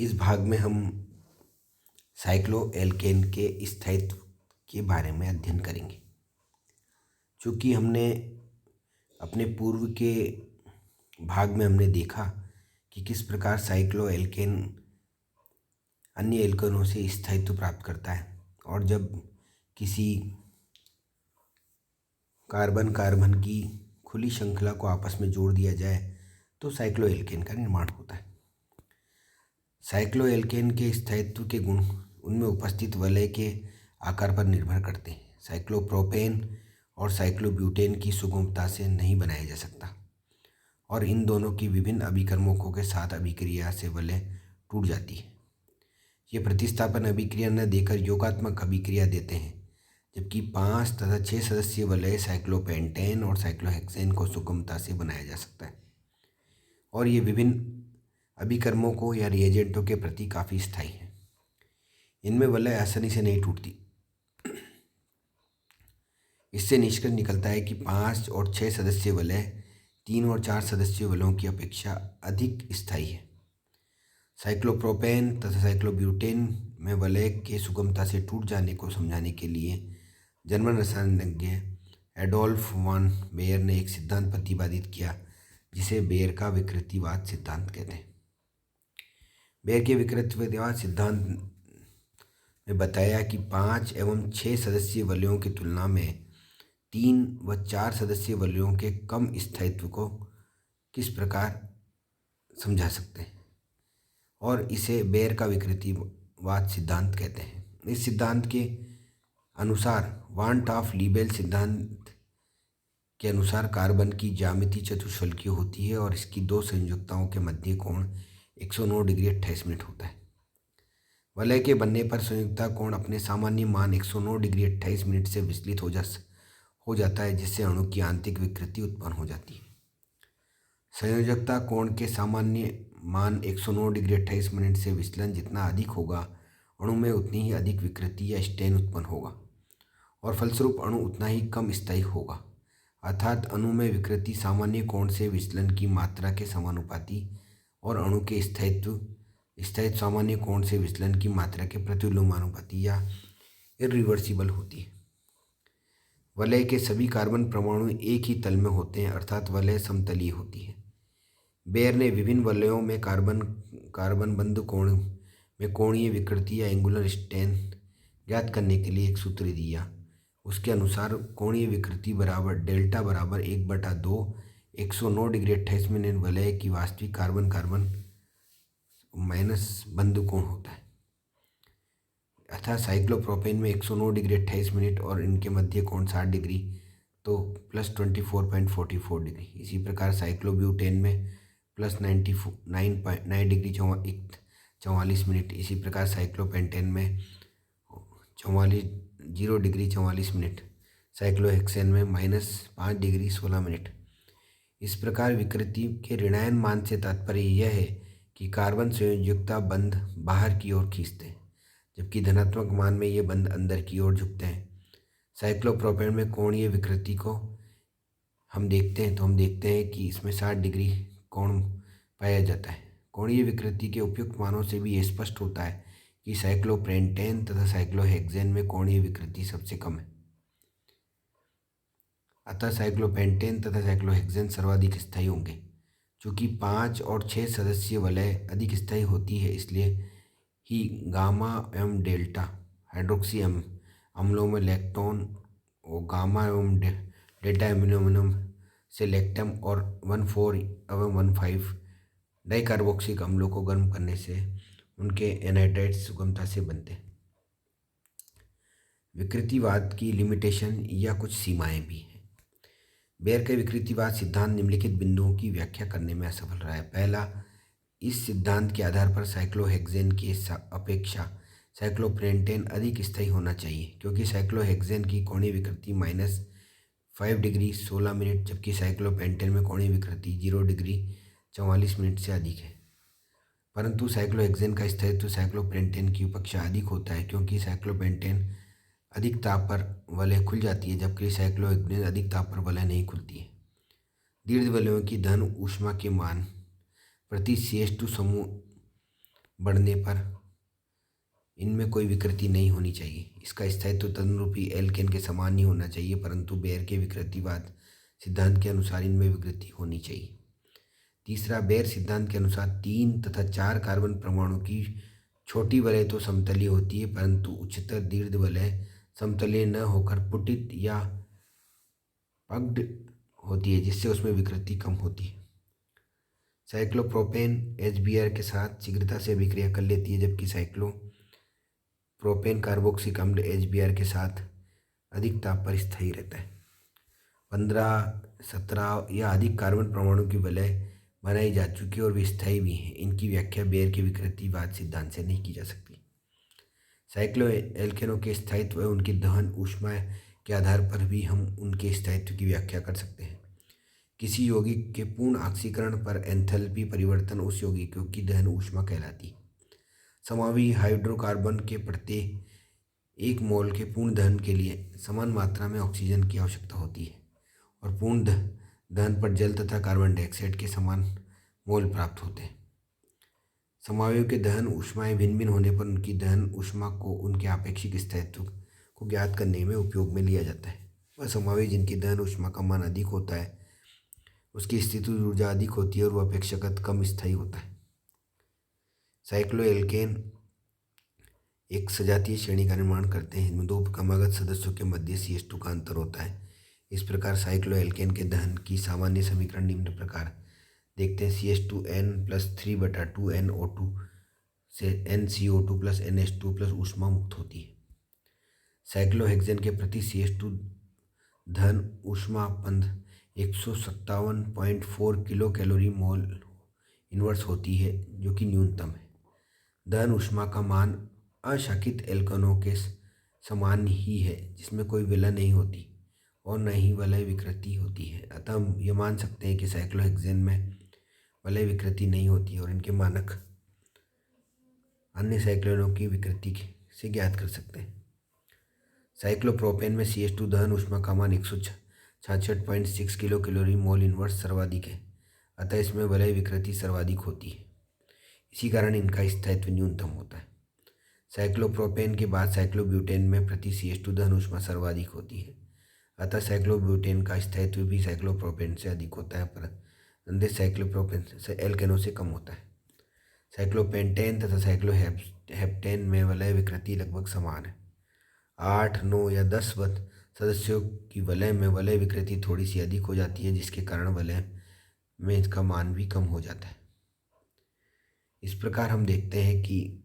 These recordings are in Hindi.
इस भाग में हम साइक्लोएल्केन के स्थायित्व के बारे में अध्ययन करेंगे। चूँकि हमने अपने पूर्व के भाग में हमने देखा कि किस प्रकार साइक्लोएल्केन अन्य एल्केनों से स्थायित्व प्राप्त करता है, और जब किसी कार्बन कार्बन की खुली श्रृंखला को आपस में जोड़ दिया जाए तो साइक्लोएल्केन का निर्माण होता है। साइक्लोएल्केन के स्थायित्व के गुण उनमें उपस्थित वलय के आकार पर निर्भर करते हैं। साइक्लोप्रोपेन और साइक्लोब्यूटेन की सुगमता से नहीं बनाया जा सकता, और इन दोनों की विभिन्न अभिकर्मकों के साथ अभिक्रिया से वलय टूट जाती है। ये प्रतिस्थापन अभिक्रिया न देकर योगात्मक अभिक्रिया देते हैं, जबकि 5 तथा 6 सदस्यीय वलय साइक्लोपेंटेन और साइक्लोहेक्सेन को सुगमता से बनाया जा सकता है, और ये विभिन्न अभिकर्मकों या रिएजेंटों के प्रति काफ़ी स्थायी हैं। इनमें वलय आसानी से नहीं टूटती। इससे निष्कर्ष निकलता है कि 5 और 6 सदस्यीय वलय 3 और 4 सदस्यीय वलयों की अपेक्षा अधिक स्थायी है। साइक्लोप्रोपेन तथा साइक्लोब्यूटेन में वलय के सुगमता से टूट जाने को समझाने के लिए जर्मन रसायनज्ञ एडोल्फ वॉन बेयर ने एक सिद्धांत प्रतिपादित किया, जिसे बेयर का विकृतिवाद सिद्धांत कहते हैं। बेयर के विकृतिवाद सिद्धांत में बताया कि 5 एवं 6 सदस्यीय वलयों की तुलना में 3 व 4 सदस्यीय वलयों के कम स्थायित्व को किस प्रकार समझा सकते हैं, और इसे बेयर का विकृतिवाद सिद्धांत कहते हैं। इस सिद्धांत के अनुसार वान टॉफ लीबेल सिद्धांत के अनुसार कार्बन की ज्यामिति चतुष्फलकीय होती है, और इसकी 2 संयुक्ताओं के मध्य कोण 109 डिग्री 28 मिनट होता है। वलय के बनने पर संयुक्ता कोण अपने सामान्य मान 109 डिग्री 28 मिनट से विचलित हो जाता है, जिससे अणु की आंतरिक विकृति उत्पन्न हो जाती है। संयोजकता कोण के सामान्य मान 109 डिग्री 28 मिनट से विचलन जितना अधिक होगा, अणु में उतनी ही अधिक विकृति या स्टेन उत्पन्न होगा, और फलस्वरूप अणु उतना ही कम स्थायी होगा। अर्थात अणु में विकृति सामान्य कोण से विचलन की मात्रा के समानुपाती, और अणु के स्थायित्व सामान्य कोण से विचलन की मात्रा के प्रतिलोमानुपाती या इरिवर्सिबल होती है। वलय के सभी कार्बन परमाणु एक ही तल में होते हैं, अर्थात वलय समतलीय होती है। बेयर ने विभिन्न वलयों में कार्बन बंध कोण में कोणीय विकृति या एंगुलर स्टेन ज्ञात करने के लिए एक सूत्र दिया। उसके अनुसार कोणीय विकृति बराबर डेल्टा बराबर 1/2 109 डिग्री 28 मिनट वलय की वास्तविक कार्बन कार्बन माइनस बंध कोण होता है। अर्थात साइक्लोप्रोपेन में 109 डिग्री 28 मिनट और इनके मध्य कोण 60 डिग्री, तो प्लस 24.44 डिग्री। इसी प्रकार साइक्लोब्यूटेन में प्लस 9 डिग्री 44 मिनट। इसी प्रकार साइक्लोपेंटेन में 0 डिग्री 44 मिनट। साइक्लोहेक्सेन में -5 डिग्री 16 मिनट। इस प्रकार विकृति के ऋणायन मान से तात्पर्य यह है कि कार्बन संयोजकता बंध बाहर की ओर खींचते हैं, जबकि धनात्मक मान में ये बंध अंदर की ओर झुकते हैं। साइक्लोप्रोपेन में कोणीय विकृति को हम देखते हैं कि इसमें 60 डिग्री कोण पाया जाता है। कोणीय विकृति के उपयुक्त मानों से भी ये स्पष्ट होता है कि साइक्लोपेंटेन तथा साइक्लोहेक्सेन में कोणीय विकृति सबसे कम है। अतः साइक्लोपेंटेन तथा साइक्लोहेक्सेन सर्वाधिक स्थायी होंगे। चूँकि 5 और 6 सदस्यीय वलय अधिक स्थायी होती है, इसलिए ही गामा एवं डेल्टा हाइड्रोक्सी अम्लों में लैक्टोन और गामा एवं डेल्टा एल्यूमिनियम से लैक्टम और 1,4 एवं 1,5 डाइकार्बोक्सिलिक अम्लों को गर्म करने से उनके एनहाइड्राइड्स सुगमता से बनते हैं। विकृतिवाद की लिमिटेशन या कुछ सीमाएं भी हैं। बेयर के विकृतिवाद सिद्धांत निम्नलिखित बिंदुओं की व्याख्या करने में असफल रहा है। पहला, इस सिद्धांत के आधार पर साइक्लोहेक्सेन की अपेक्षा साइक्लोपेंटेन अधिक स्थायी होना चाहिए, क्योंकि साइक्लोहेक्सेन की कोणीय विकृति -5 डिग्री 16 मिनट, जबकि साइक्लोपेंटेन में कोणीय विकृति 0 डिग्री 44 मिनट से अधिक है। परंतु साइक्लोहेक्सेन का स्थायित्व साइक्लोपेंटेन की अपेक्षा अधिक होता है, क्योंकि साइक्लोपेंटेन अधिक ताप पर वलय खुल जाती है, जबकि साइक्लोहेक्सेन अधिक ताप पर वलय नहीं खुलती है। दीर्घ वलयों की धन ऊष्मा के मान प्रति CH2 समूह बढ़ने पर इनमें कोई विकृति नहीं होनी चाहिए। इसका स्थायित्व तदनुरूपी एल्केन के समान ही होना चाहिए, परंतु बेयर के विकृतिवाद सिद्धांत के अनुसार इनमें विकृति होनी चाहिए। तीसरा, बेयर सिद्धांत के अनुसार 3 तथा 4 कार्बन परमाणु की छोटी वलय तो समतलीय होती है, परंतु उच्चतर दीर्घ वलय समतलीय न होकर पुटित या पग्ड होती है, जिससे उसमें विकृति कम होती है। साइक्लोप्रोपेन HBr के साथ शीघ्रता से अभिक्रिया कर लेती है, जबकि साइक्लोप्रोपेन कार्बोक्सिलिक अम्ल HBr के साथ अधिक ताप पर स्थायी रहता है। 15, 17 या अधिक कार्बन परमाणु की वलय बनाई जा चुकी और वे स्थायी भी हैं। इनकी व्याख्या बेयर के विकृतिवाद सिद्धांत से नहीं की जा सकती। साइक्लो एल्केनों के स्थायित्व व उनकी दहन ऊष्मा के आधार पर भी हम उनके स्थायित्व की व्याख्या कर सकते हैं। किसी यौगिक के पूर्ण ऑक्सीकरण पर एंथैल्पी परिवर्तन उस यौगिकों की दहन ऊष्मा कहलाती है। समावी हाइड्रोकार्बन के प्रत्येक 1 मोल के पूर्ण दहन के लिए समान मात्रा में ऑक्सीजन की आवश्यकता होती है और पूर्ण दहन पर जल तथा कार्बन डाइऑक्साइड के समान मोल प्राप्त होते हैं। समावियों के दहन ऊष्माएं भिन्न भिन्न होने पर उनकी दहन ऊष्मा को उनके आपेक्षिक स्थायित्व को ज्ञात करने में उपयोग में लिया जाता है। वह समावी जिनकी दहन ऊष्मा का मान अधिक होता है, उसकी स्थितिज ऊर्जा अधिक होती है और वह अपेक्षाकृत कम स्थायी होता है। साइक्लोएल्केन एक सजातीय श्रेणी का निर्माण करते हैं। इनमें 2 क्रमागत सदस्यों के मध्य CH2 का अंतर होता है। इस प्रकार साइक्लोएल्केन के दहन की सामान्य समीकरण निम्न प्रकार देखते हैं। CH2n+3/2NO2 से NCO2 + NH2 + ऊष्मा मुक्त होती है। साइक्लोहेक्सेन के प्रति CH2 धन ऊष्मा अपंद 157.4 किलो कैलोरी मोल इनवर्स होती है, जो कि न्यूनतम है। दहन ऊष्मा का मान अशाखित एल्केनों के समान ही है, जिसमें कोई विलय नहीं होती और न ही वलय विकृति होती है। अतः हम ये मान सकते हैं कि साइक्लोहेक्सेन में वलय विकृति नहीं होती और इनके मानक अन्य साइक्लोनों की विकृति से ज्ञात कर सकते हैं। साइक्लोप्रोपेन में CH2 दहन ऊष्मा का मान 166.6 किलो कैलोरी मोल इनवर्स सर्वाधिक है, अतः इसमें वलय विकृति सर्वाधिक होती है। इसी कारण इनका स्थायित्व न्यूनतम होता है। साइक्लोप्रोपेन के बाद साइक्लोब्यूटेन में प्रति CH2 दहन ऊष्मा सर्वाधिक होती है, अतः साइक्लोब्यूटेन का स्थायित्व भी साइक्लोप्रोपेन से अधिक होता है, पर अन्य साइक्लोप्रोपेन से एल्केनों से कम होता है। साइक्लोपेंटेन तथा साइक्लोहेप्टेन में वलय विकृति लगभग समान है। 8, 9 या 10 सदस्यों की वलय में वलय विकृति थोड़ी सी अधिक हो जाती है, जिसके कारण वलय में इसका मान भी कम हो जाता है। इस प्रकार हम देखते हैं कि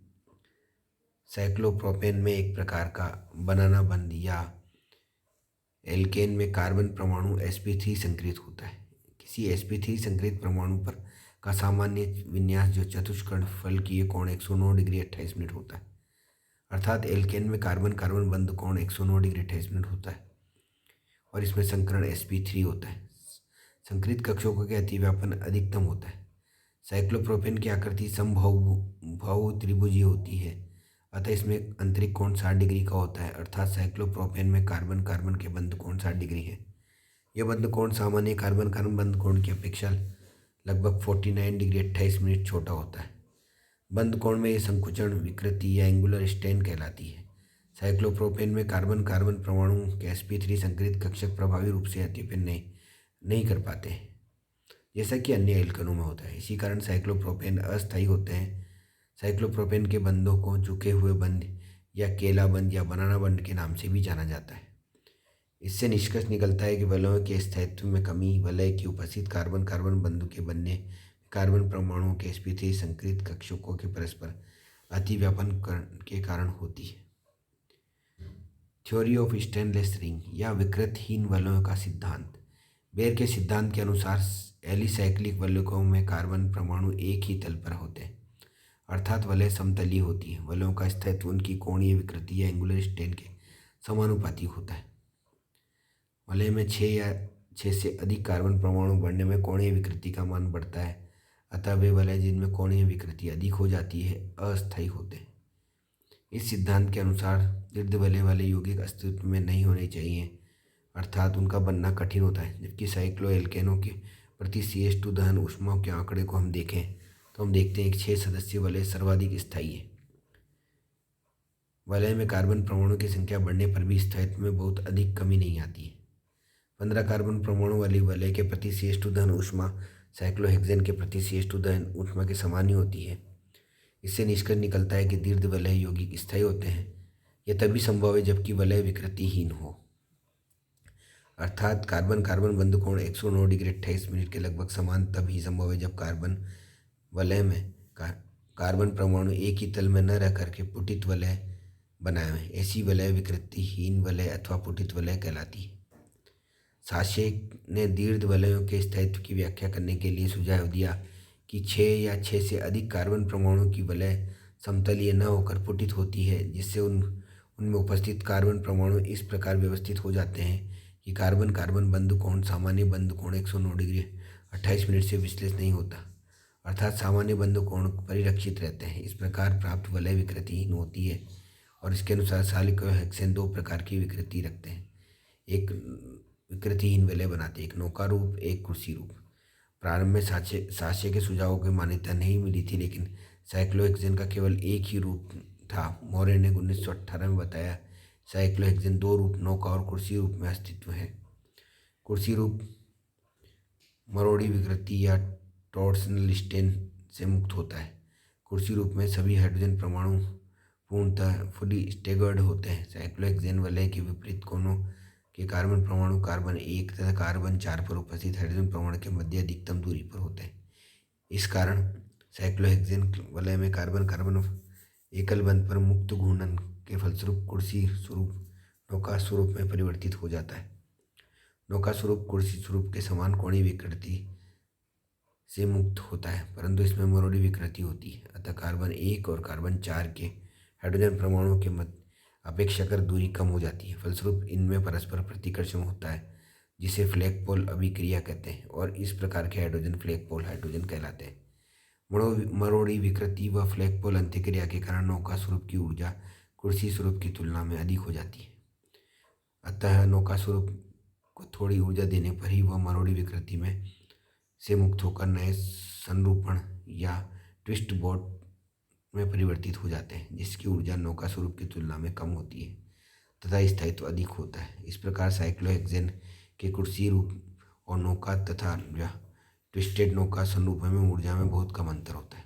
साइक्लोप्रोपेन में एक प्रकार का बनाना बंध या एल्केन में कार्बन परमाणु sp3 संक्रित होता है। किसी sp3 संक्रित परमाणु पर का सामान्य विन्यास जो चतुष्कर्ण फलकीय कोण 109 डिग्री 28 मिनट होता है, अर्थात एल्केन में कार्बन कार्बन बंध कोण 109 डिग्री 28 मिनट होता है और इसमें संकरण sp3 होता है। संकरित कक्षों का अतिव्यापन अधिकतम होता है। साइक्लोप्रोपेन की आकृति समबाहु त्रिभुजीय होती है, अतः इसमें आंतरिक कोण 60 डिग्री का होता है, अर्थात साइक्लोप्रोपेन में कार्बन कार्बन के बंध कोण 60 डिग्री है। यह बंध कोण सामान्य कार्बन कार्बन बंध कोण की अपेक्षा लगभग 49 डिग्री 28 मिनट छोटा होता है। बंध कोण में यह संकुचन विकृति या एंगुलर स्ट्रेन कहलाती है। साइक्लोप्रोपेन में कार्बन कार्बन परमाणु के sp3 संकरित कक्षक प्रभावी रूप से अतिव्यापन नहीं कर पाते हैं, जैसा कि अन्य एल्केनों में होता है। इसी कारण साइक्लोप्रोपेन अस्थायी होते हैं। साइक्लोप्रोपेन के बंधों को झुके हुए बंध या केला बंध या बनाना बंध के नाम से भी जाना जाता है। इससे निष्कर्ष निकलता है कि वलयों के स्थायित्व में कमी वलय की उपस्थित कार्बन कार्बन बंधों के बनने कार्बन परमाणुओं के sp3 संकरित कक्षकों के परस्पर अतिव्यापन के कारण होती है। थ्योरी ऑफ स्टेनलेस रिंग या विकृतहीन वलयों का सिद्धांत। बेयर के सिद्धांत के अनुसार एलिसाइक्लिक वलयों में कार्बन परमाणु एक ही तल पर होते हैं, अर्थात वलय समतलीय होती है। वलयों का स्थायित्व उनकी कोणीय विकृति या एंगुलर स्ट्रेन के समानुपाती होता है। वलय में 6 या 6 से अधिक कार्बन परमाणु बढ़ने में कोणीय विकृति का मान बढ़ता है, अतः वे वलय जिनमें कोणीय विकृति अधिक हो जाती है अस्थायी होते हैं। इस सिद्धांत के अनुसार दीर्घ वलय वाले यौगिक अस्तित्व में नहीं होने चाहिए, अर्थात उनका बनना कठिन होता है। जबकि साइक्लोएल्केनों के प्रति CH2 दहन ऊष्मा के आंकड़े को हम देखें तो हम देखते हैं कि 6 सदस्यीय वलय सर्वाधिक स्थायी है। वलय में कार्बन परमाणु की संख्या बढ़ने पर भी स्थायित्व में बहुत अधिक कमी नहीं आती है। 15 कार्बन परमाणु वाली वलय के प्रति CH2 दहन ऊष्मा साइक्लोहेक्सेन के प्रति CH2 दहन ऊष्मा के समान ही होती है। इससे निष्कर्ष निकलता है कि दीर्घ वलय यौगिक स्थायी होते हैं। यह तभी संभव है जबकि वलय विकृतिहीन हो, अर्थात कार्बन कार्बन बंध कोण 109 डिग्री 28 मिनट के लगभग समान तब ही संभव है जब कार्बन वलय में कार्बन परमाणु एक ही तल में न रह करके पुटित वलय बनाए। ऐसी वलय विकृतिहीन वलय अथवा पुटित वलय कहलाती है। साशेक ने दीर्घ वलयों के स्थायित्व की व्याख्या करने के लिए सुझाव दिया कि 6 या 6 से अधिक कार्बन परमाणु की वलय समतलीय न होकर पुटित होती है, जिससे उनमें उपस्थित कार्बन परमाणु इस प्रकार व्यवस्थित हो जाते हैं कि कार्बन कार्बन बंध कोण सामान्य बंध कोण 109 डिग्री 28 मिनट से विश्लेष नहीं होता, अर्थात सामान्य बंध कोण परिरक्षित रहते हैं। इस प्रकार प्राप्त वलय विकृतिहीन होती है और इसके अनुसार साइक्लोहेक्सेन 2 प्रकार की विकृति रखते हैं। एक विकृतिहीन वलय बनाते हैं, एक नौका रूप, एक कुर्सी रूप। प्रारंभ में साशे के सुझावों की मान्यता नहीं मिली थी, लेकिन साइक्लोहेक्सेन का केवल एक ही रूप था। मोरे ने 1918 में बताया साइक्लोहेक्सेन 2 रूप, नौका और कुर्सी रूप में अस्तित्व है। कुर्सी रूप मरोड़ी विकृति या टॉर्सनल स्टेन से मुक्त होता है। कुर्सी रूप में सभी हाइड्रोजन परमाणु पूर्णतः फुली स्टेगर्ड होते हैं। साइक्लोहेक्सेन वलय के विपरीत कोनों के कार्बन परमाणु कार्बन 1 तथा कार्बन 4 पर उपस्थित हाइड्रोजन परमाणु के मध्य अधिकतम दूरी पर होते हैं। इस कारण साइक्लोहेक्सेन वलय में कार्बन कार्बन एकल बंध पर मुक्त घूर्णन के फलस्वरूप कुर्सी स्वरूप नौका स्वरूप में परिवर्तित हो जाता है। नौका स्वरूप कुर्सी स्वरूप के समान कोणीय विकृति से मुक्त होता है, परंतु इसमें मरोड़ी विकृति होती है। अतः कार्बन 1 और कार्बन 4 के हाइड्रोजन परमाणुओं के मध्य अपेक्षाकृत दूरी कम हो जाती है। फलस्वरूप इनमें परस्पर प्रतिकर्षण होता है, जिसे फ्लैगपोल अभिक्रिया कहते हैं, और इस प्रकार के हाइड्रोजन फ्लैगपोल हाइड्रोजन कहलाते हैं। मरोड़ी विकृति व फ्लैगपोल अंत्यक्रिया के कारण नौका स्वरूप की ऊर्जा कुर्सी स्वरूप की तुलना में अधिक हो जाती है। अतः नौका स्वरूप को थोड़ी ऊर्जा देने पर ही वह मरोड़ी विकृति में से मुक्त होकर नए संरूपण या ट्विस्ट बोट में परिवर्तित हो जाते हैं, जिसकी ऊर्जा नौका स्वरूप की तुलना में कम होती है तथा स्थायित्व अधिक होता है। इस प्रकार साइक्लोहेक्सेन के कुर्सी रूप और नौका तथा ट्विस्टेड नौका संरूपण में ऊर्जा में बहुत कम अंतर होता है।